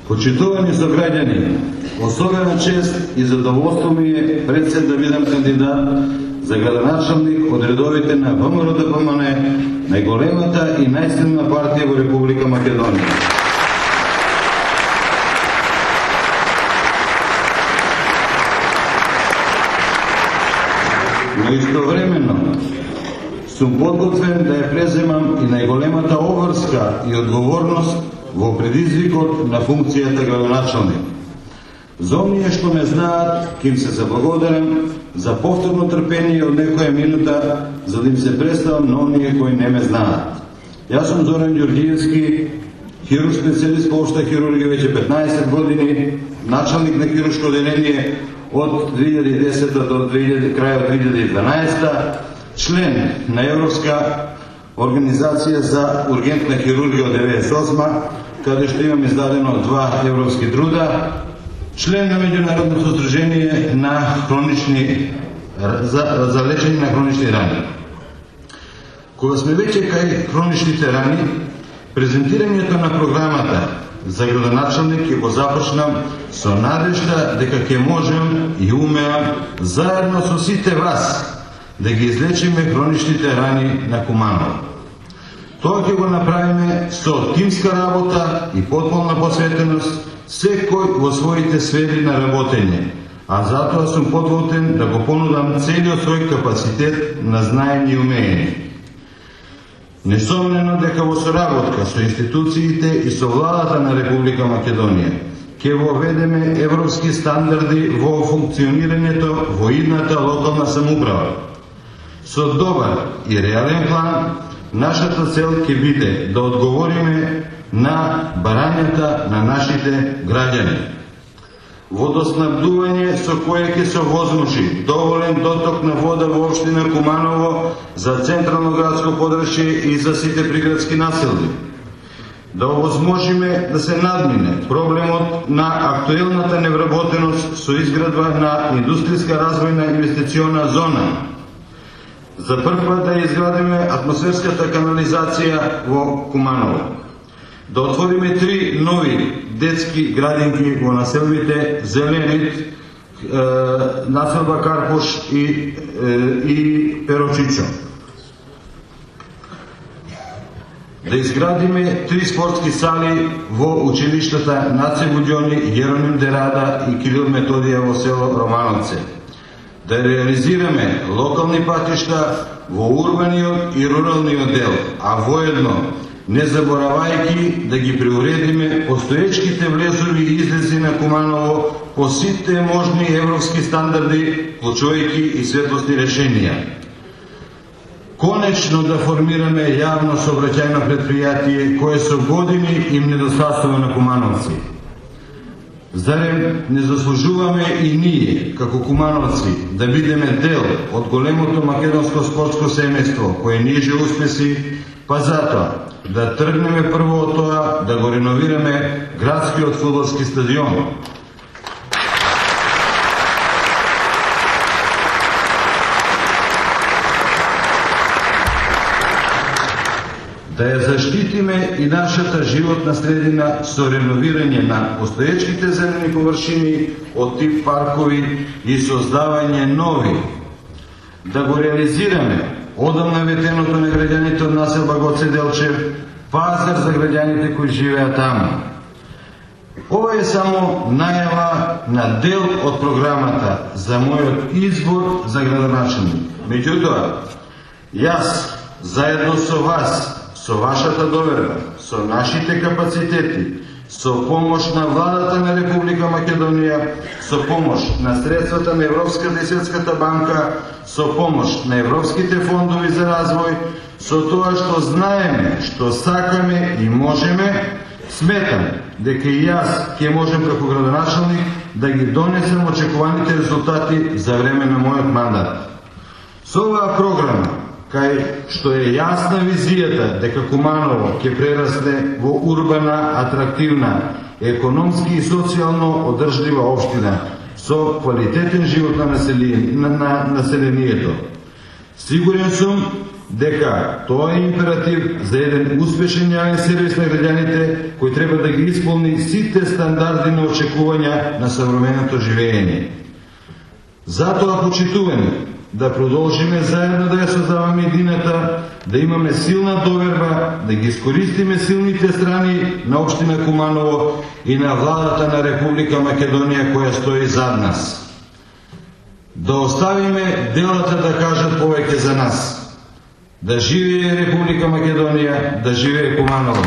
Почитувани сограѓани, особена чест и задоволство ми е пред се да бидам кандидат за градоначалник од редовите на ВМРО-ДПМН, најголемата и најсилна партија во Република Македонија. Но истовремено сум подготвен да ја преземам и најголемата обврска и одговорност во предизвикот на функцијата градоначалник. За оние што ме знаат, ќе им се заблагодарам за повторно трпение од некоја минута, за да им се представам на оние кои не ме знаат. Јас сум Зоран Ѓорѓиевски, хирург специјалист по општа хирургија веќе 15 години, началник на хируршко оделение од 2010 до крајот 2012, член на Европска организација за ургентна хирургија од 1998, каде што имам издадено 2 европски труда, член на Меѓународното сдружение на за лечење на хронични рани. Кога сме веќе кај хроничните рани, презентирањето на програмата за градоначалник ќе го започнам со надежда дека ќе можем и умеам заедно со сите вас да ги излечиме хроничните рани на Куманово. Тоа ќе го направиме со тимска работа и потполна посветеност, секој во своите сфери на работење, а затоа сум подготвен да го понудам целиот свој капацитет на знаење и умење. Несомнено дека во соработка со институциите и со владата на Република Македонија ќе воведеме европски стандарди во функционирањето во идната локална самоуправа. Со добар и реален план, нашата цел ќе биде да одговориме на барањата на нашите граѓани. Водоснабдување со кое ќе се овозможи доволен доток на вода во општина Куманово за централно градско подрачје и за сите приградски населби. Да овозможиме да се надмине проблемот на актуелната невработеност со изградба на индустријска развојна инвестициона зона. За прв пат да изградиме атмосферската канализација во Куманово. Да отвориме 3 нови детски градинки во населбите Зеленит, населба Карпош и Перочичо. Да изградиме 3 спортски сали во училиштата Наце Будјони, Јероним Дерада и Кирил Методија во село Романовце. Да реализираме локални патишта во урбаниот и руралниот дел, а воедно не заборавајќи да ги преуредиме постоечките влезови и излези на Куманово по сите можни европски стандарди, вклучувајќи и светлосни решенија. Конечно да формираме јавно сообраќајно предпријатие кое со години им недостасува на кумановци. Зарем не заслужуваме и ние, како кумановци, да бидеме дел од големото македонско спортско семејство, кое ниже успеси, па затоа да тргнеме прво од тоа да го реновираме градскиот фудбалски стадион. Да ја заштитиме и нашата животна средина со реновирање на постоечките земени површини од тип паркови и создавање нови. Да го реализираме одамна ветеното на граѓаните од населба Гоце Делчев, пазар за граѓаните кои живеат таму. Ова е само најава на дел од програмата за мојот избор за градоначалник. Меѓутоа, јас, заедно со вас, со вашата доверба, со нашите капацитети, со помош на владата на Република Македонија, со помош на средствата на Европската и Светската банка, со помош на европските фондови за развој, со тоа што знаеме, што сакаме и можеме, сметам дека и јас ќе можем како градоначалник да ги донесем очекуваните резултати за време на мојот мандат. Со оваа програма, кај што е јасна визијата дека Куманово ќе прерасне во урбана, атрактивна, економски и социјално одржлива општина со квалитетен живот на населението. Сигурен сум дека тоа е императив за еден успешен јавен сервис на граѓаните кој треба да ги исполни сите стандарди на очекувања на современото живење. Затоа, почитувани, да продолжиме заедно да ја создаваме едината, да имаме силна доверба, да ги искористиме силните страни на општина Куманово и на владата на Република Македонија која стои зад нас. Да оставиме делата да кажат повеќе за нас. Да живее Република Македонија, да живее Куманово.